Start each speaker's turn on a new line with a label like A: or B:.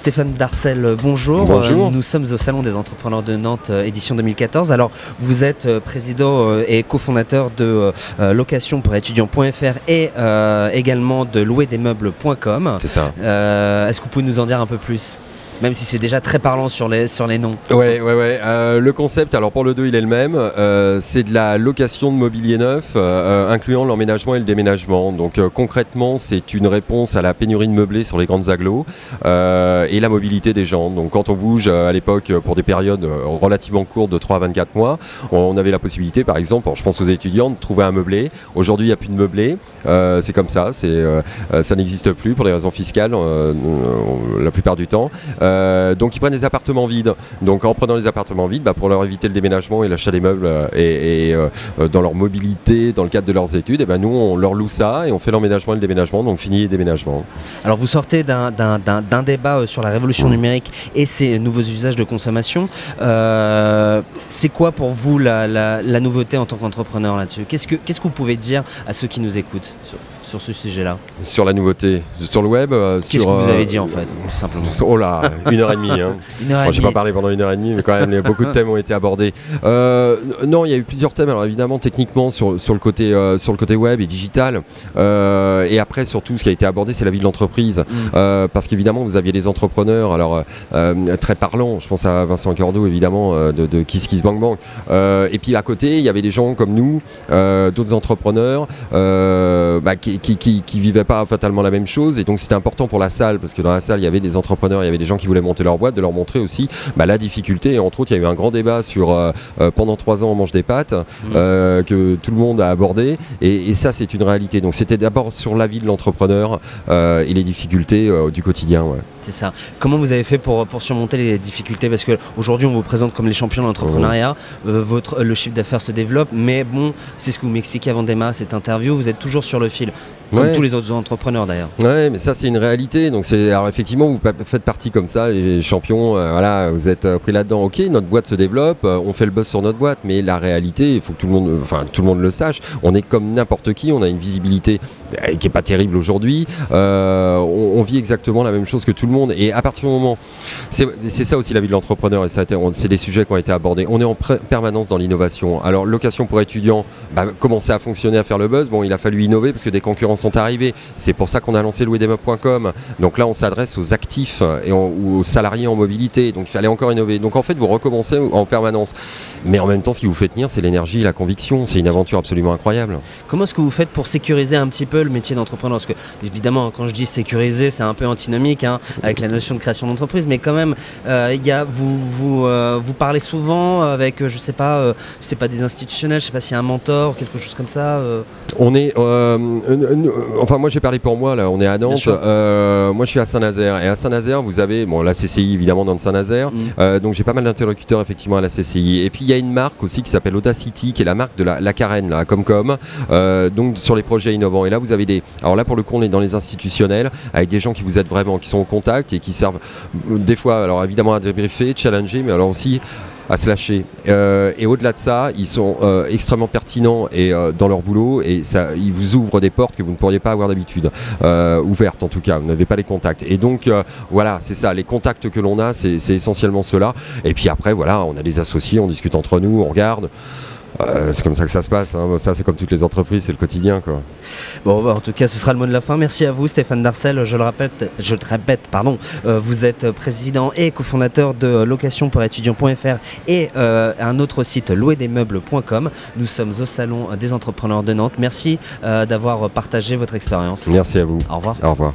A: Stéphane Darcel, bonjour.
B: Bonjour.
A: Nous sommes au Salon des entrepreneurs de Nantes, édition 2014. Alors, vous êtes président et cofondateur de location pour étudiants.fr et également de louerdesmeubles.com.
B: C'est ça.
A: Est-ce que vous pouvez nous en dire un peu plus ? Même si c'est déjà très parlant sur les noms.
B: Ouais. Le concept, alors pour le 2, il est le même. C'est de la location de mobilier neuf, incluant l'emménagement et le déménagement. Donc concrètement, c'est une réponse à la pénurie de meublés sur les grandes agglos et la mobilité des gens. Donc quand on bouge à l'époque pour des périodes relativement courtes de 3 à 24 mois, on avait la possibilité, par exemple, je pense aux étudiants, de trouver un meublé. Aujourd'hui, il n'y a plus de meublé. C'est comme ça. Ça n'existe plus pour des raisons fiscales la plupart du temps. Donc ils prennent des appartements vides. Donc en prenant les appartements vides, pour leur éviter le déménagement et l'achat des meubles et dans leur mobilité, dans le cadre de leurs études, nous on leur loue ça et on fait l'emménagement et le déménagement, donc fini les déménagements.
A: Alors vous sortez d'un débat sur la révolution numérique et ses nouveaux usages de consommation. C'est quoi pour vous la nouveauté en tant qu'entrepreneur là-dessus ? Qu'est-ce que vous pouvez dire à ceux qui nous écoutent sur ce sujet-là ?
B: Sur la nouveauté, sur le web.
A: Qu'est-ce que vous avez dit en fait, tout simplement ?
B: Oh là, 1h30. Hein.
A: Moi,
B: j'ai pas parlé pendant 1h30, mais quand même, beaucoup de thèmes ont été abordés. Non, il y a eu plusieurs thèmes. Alors évidemment, techniquement, sur le côté web et digital. Et après, surtout, ce qui a été abordé, c'est la vie de l'entreprise. Parce qu'évidemment, vous aviez les entrepreneurs, alors très parlants. Je pense à Vincent Cordeau, évidemment, de KissKissBankBank. Et puis à côté, il y avait des gens comme nous, d'autres entrepreneurs, qui vivaient pas fatalement la même chose. Et donc, c'était important pour la salle, parce que dans la salle, il y avait des entrepreneurs, il y avait des gens qui voulaient monter leur boîte, de leur montrer aussi la difficulté. Et entre autres, il y a eu un grand débat sur pendant 3 ans on mange des pâtes que tout le monde a abordé et ça c'est une réalité. Donc c'était d'abord sur la vie de l'entrepreneur et les difficultés du quotidien. Ouais.
A: C'est ça. Comment vous avez fait pour surmonter les difficultés ? Parce qu'aujourd'hui on vous présente comme les champions de l'entrepreneuriat, le chiffre d'affaires se développe, mais bon, c'est ce que vous m'expliquez avant de démarrer cette interview, vous êtes toujours sur le fil. Comme tous les autres entrepreneurs d'ailleurs.
B: Ouais, mais ça c'est une réalité. Donc alors effectivement vous faites partie comme ça, les champions, voilà, vous êtes pris là-dedans. Ok, notre boîte se développe, on fait le buzz sur notre boîte, mais la réalité, il faut que tout le monde le sache. On est comme n'importe qui, on a une visibilité qui est pas terrible aujourd'hui. On vit exactement la même chose que tout le monde. Et à partir du moment, c'est ça aussi la vie de l'entrepreneur. Et c'est des sujets qui ont été abordés. On est en permanence dans l'innovation. Alors location pour étudiants, commencer à fonctionner, à faire le buzz. Bon, il a fallu innover parce que des concurrents sont arrivés. C'est pour ça qu'on a lancé louerdesmeubles.com. Donc là, on s'adresse aux actifs ou aux salariés en mobilité. Donc il fallait encore innover. Donc en fait, vous recommencez en permanence. Mais en même temps, ce qui vous fait tenir, c'est l'énergie et la conviction. C'est une aventure absolument incroyable.
A: Comment est-ce que vous faites pour sécuriser un petit peu le métier d'entrepreneur ? Parce que évidemment, quand je dis sécuriser, c'est un peu antinomique avec la notion de création d'entreprise. Mais quand même, vous parlez souvent avec, je sais pas, c'est pas des institutionnels, je sais pas s'il y a un mentor ou quelque chose comme ça.
B: On est, enfin moi j'ai parlé pour moi là. On est à Nantes. Moi je suis à Saint-Nazaire et à Saint-Nazaire vous avez la CCI évidemment dans Saint-Nazaire. Donc j'ai pas mal d'interlocuteurs effectivement à la CCI. Et puis il y a une marque aussi qui s'appelle Audacity, qui est la marque de la Carène, là, Comcom. Donc sur les projets innovants. Et là vous avez alors là pour le coup on est dans les institutionnels avec des gens qui vous aident vraiment, qui sont au contact et qui servent des fois, alors évidemment à débriefer, challenger, mais alors aussi à se lâcher. Et au-delà de ça, ils sont extrêmement pertinents dans leur boulot et ils vous ouvrent des portes que vous ne pourriez pas avoir d'habitude, ouvertes en tout cas, vous n'avez pas les contacts. Et donc voilà, c'est ça, les contacts que l'on a, c'est essentiellement cela. Et puis après, voilà, on a des associés, on discute entre nous, on regarde. C'est comme ça que ça se passe, ça c'est comme toutes les entreprises, c'est le quotidien quoi.
A: Bon, en tout cas ce sera le mot de la fin. Merci à vous Stéphane Darcel, je le répète, vous êtes président et cofondateur de location pour étudiants.fr et un autre site louerdesmeubles.com. Nous sommes au Salon des entrepreneurs de Nantes. Merci d'avoir partagé votre expérience.
B: Merci à vous.
A: Au revoir.
B: Au revoir.